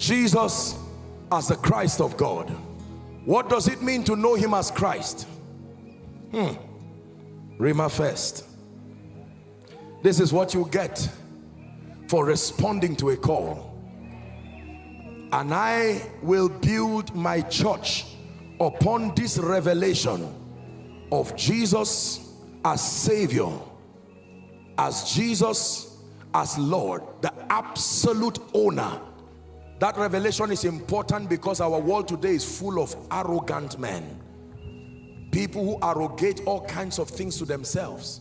Jesus as the Christ of God. What does it mean to know him as Christ? Rhema first. This is what you get for responding to a call. And I will build my church upon this revelation of Jesus as Savior, as Jesus as Lord, the absolute owner. That revelation is important because our world today is full of arrogant men. People who arrogate all kinds of things to themselves.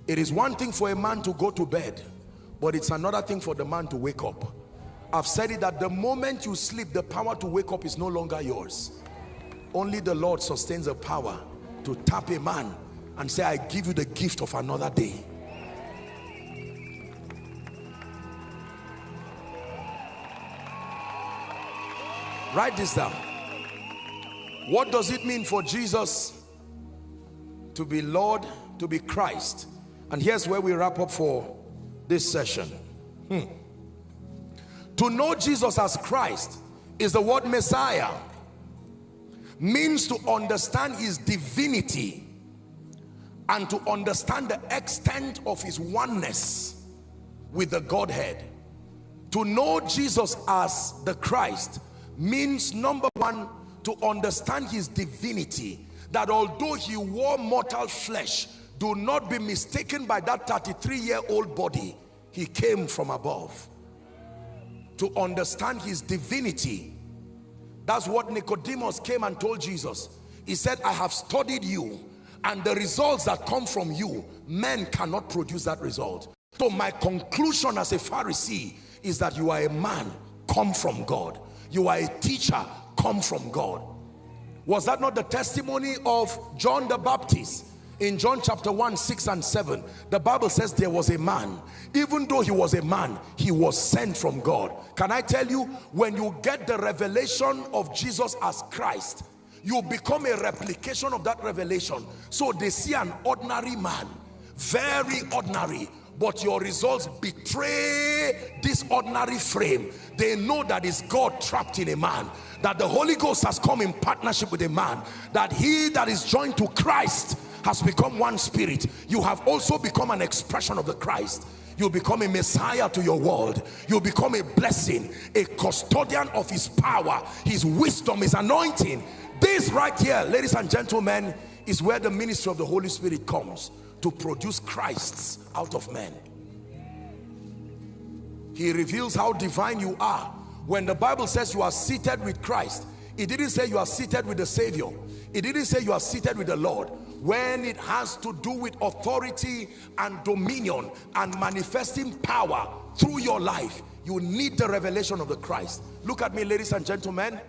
It is one thing for a man to go to bed, but it's another thing for the man to wake up. I've said it that the moment you sleep, the power to wake up is no longer yours. Only the Lord sustains the power to tap a man and say, I give you the gift of another day. Write this down. What does it mean for Jesus to be Lord, to be Christ? And here's where we wrap up for this session. To know Jesus as Christ is the word Messiah. Means to understand his divinity and to understand the extent of his oneness with the Godhead. To know Jesus as the Christ means, number one, to understand his divinity, that although he wore mortal flesh, do not be mistaken by that 33-year-old body. He came from above. To understand his divinity. That's what Nicodemus came and told Jesus. He said, I have studied you, and the results that come from you, men cannot produce that result. So my conclusion as a Pharisee is that you are a man come from God. You are a teacher come from God. Was that not the testimony of John the Baptist? In John chapter 1, 6 and 7, the Bible says there was a man. Even though he was a man, he was sent from God. Can I tell you, when you get the revelation of Jesus as Christ, you become a replication of that revelation. So they see an ordinary man, very ordinary, but your results betray this ordinary frame. They know that it's God trapped in a man, that the Holy Ghost has come in partnership with a man, that he that is joined to Christ has become one spirit. You have also become an expression of the Christ. You become a Messiah to your world. You become a blessing, a custodian of his power, his wisdom, his anointing. This right here, ladies and gentlemen, is where the ministry of the Holy Spirit comes to produce Christs out of men. He reveals how divine you are. When the Bible says you are seated with Christ, it didn't say you are seated with the Savior. It didn't say you are seated with the Lord. When it has to do with authority and dominion and manifesting power through your life, you need the revelation of the Christ. Look at me, ladies and gentlemen.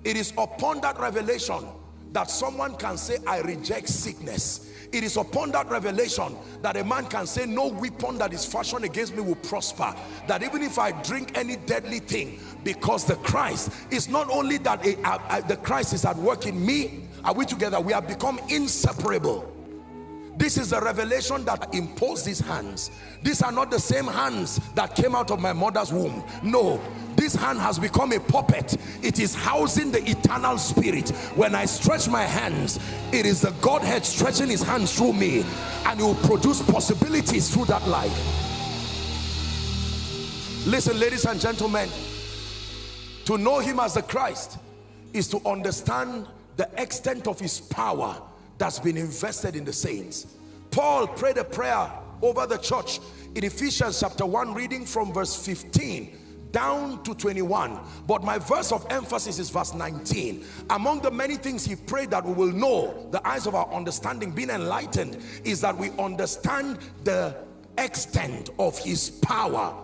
It is upon that revelation that someone can say, I reject sickness. It is upon that revelation that a man can say, no weapon that is fashioned against me will prosper. That even if I drink any deadly thing, because the Christ is not only that the Christ is at work in me. Are we together? We have become inseparable. This is the revelation that imposed these hands. These are not the same hands that came out of my mother's womb. No, this hand has become a puppet. It is housing the eternal spirit. When I stretch my hands, it is the Godhead stretching his hands through me, and it will produce possibilities through that life. Listen, ladies and gentlemen, to know him as the Christ is to understand the extent of his power that's been invested in the saints. Paul prayed a prayer over the church in Ephesians chapter 1, reading from verse 15 down to 21. But my verse of emphasis is verse 19. Among the many things he prayed that we will know, the eyes of our understanding being enlightened, is that we understand the extent of his power.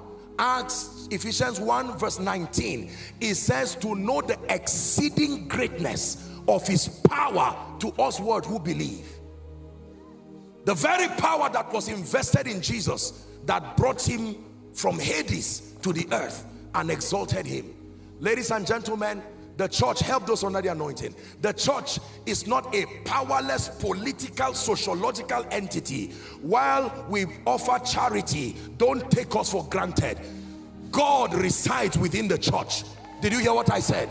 Ephesians 1 verse 19, it says to know the exceeding greatness of his power to us who believe. The very power that was invested in Jesus, that brought him from Hades to the earth and exalted him. Ladies and gentlemen, the church, help those under the anointing. The church is not a powerless political, sociological entity. While we offer charity, don't take us for granted. God resides within the church. Did you hear what I said?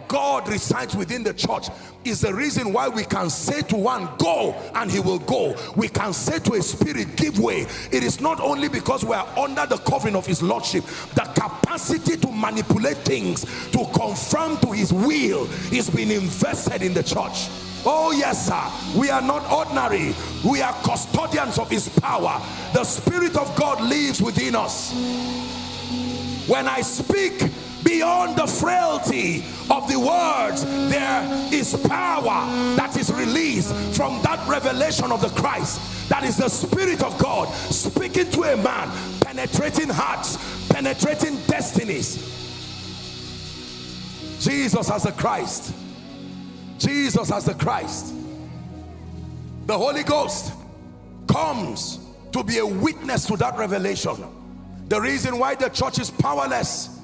God resides within the church is the reason why we can say to one, go, and he will go. We can say to a spirit, give way. It is not only because we are under the covering of his lordship. The capacity to manipulate things, to conform to his will, is being invested in the church. Oh yes, sir. We are not ordinary. We are custodians of his power. The Spirit of God lives within us. When I speak beyond the frailty of the words, there is power that is released from that revelation of the Christ. That is the Spirit of God speaking to a man, penetrating hearts, penetrating destinies. Jesus as the Christ. Jesus as the Christ. The Holy Ghost comes to be a witness to that revelation. The reason why the church is powerless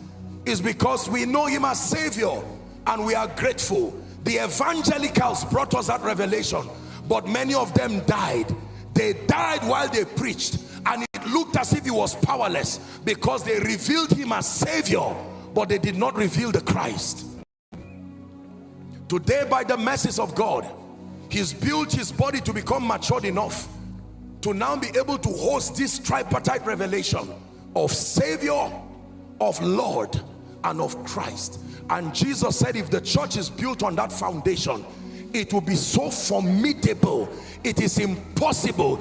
is because we know him as Savior and we are grateful. The evangelicals brought us that revelation, but many of them died. They died while they preached, and it looked as if he was powerless because they revealed him as Savior, but they did not reveal the Christ. Today, by the mercies of God, he's built his body to become matured enough to now be able to host this tripartite revelation of Savior, of Lord, and of Christ. And Jesus said if the church is built on that foundation, it will be so formidable. It is impossible.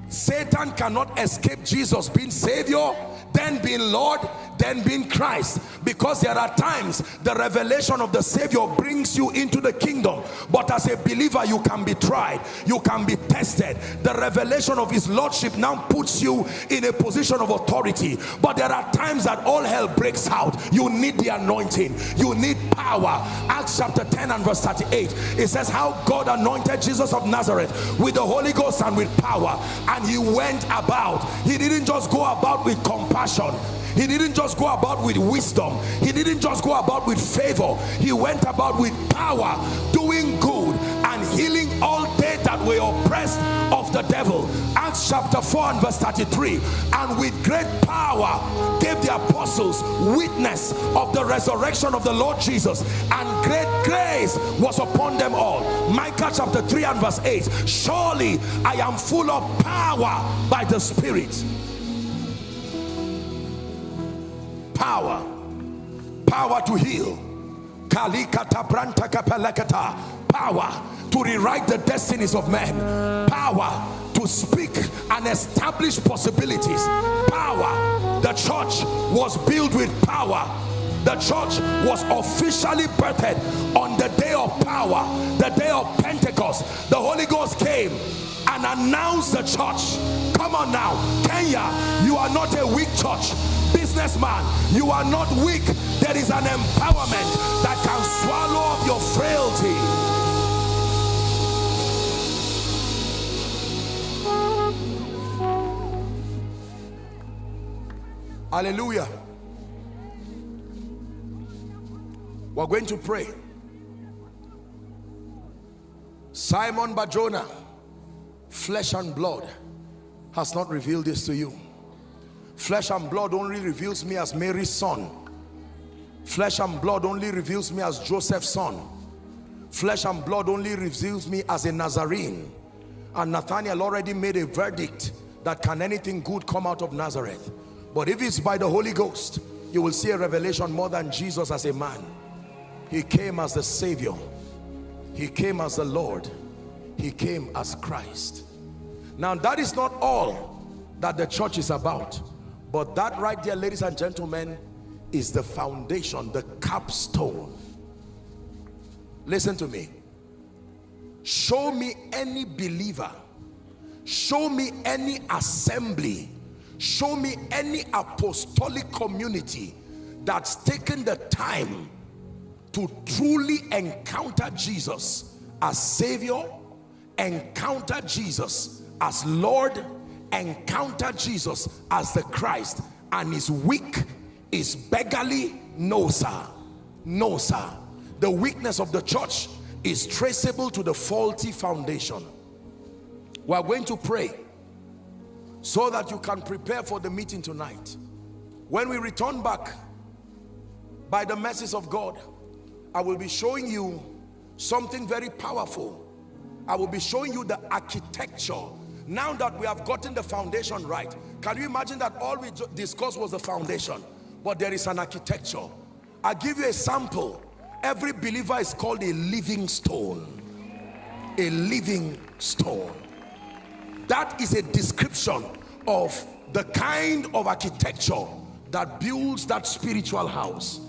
Satan cannot escape Jesus being Savior, then being Lord, then being Christ, because there are times the revelation of the Savior brings you into the kingdom, but as a believer you can be tried, you can be tested. The revelation of his lordship now puts you in a position of authority, but there are times that all hell breaks out. You need the anointing, you need power. Acts chapter 10 and verse 38, it says how God anointed Jesus of Nazareth with the Holy Ghost and with power, and he went about. He didn't just go about with compassion, he didn't just go about with wisdom, he didn't just go about with favor, he went about with power, doing good and healing all they that were oppressed of the devil. Acts chapter 4 and verse 33, and with great power gave the apostles witness of the resurrection of the Lord Jesus, and great grace was upon them all. Micah chapter 3 and verse 8, surely I am full of power by the Spirit. Power, power to heal, power to rewrite the destinies of men, power to speak and establish possibilities, power. The church was built with power. The church was officially birthed on the day of power, the day of Pentecost. The Holy Ghost came and announced the church. Come on now, Kenya, you are not a weak church. Businessman, you are not weak. There is an empowerment that can swallow up your frailty. Hallelujah. We're going to pray. Simon Barjona, flesh and blood has not revealed this to you. Flesh and blood only reveals me as Mary's son. Flesh and blood only reveals me as Joseph's son. Flesh and blood only reveals me as a Nazarene. And Nathanael already made a verdict that can anything good come out of Nazareth. But if it's by the Holy Ghost, you will see a revelation more than Jesus as a man. He came as the Savior. He came as the Lord. He came as Christ. Now that is not all that the church is about. But that right there, ladies and gentlemen, is the foundation, the capstone. Listen to me. Show me any believer, show me any assembly, show me any apostolic community that's taken the time to truly encounter Jesus as Savior, encounter Jesus as Lord, encounter Jesus as the Christ, and is weak, is beggarly. No sir, no sir. The weakness of the church is traceable to the faulty foundation. We are going to pray so that you can prepare for the meeting tonight. When we return back, by the mercies of God, I will be showing you something very powerful. I will be showing you the architecture. Now that we have gotten the foundation right, can you imagine that all we discussed was the foundation, but there is an architecture. I'll give you a sample. Every believer is called a living stone. A living stone. That is a description of the kind of architecture that builds that spiritual house.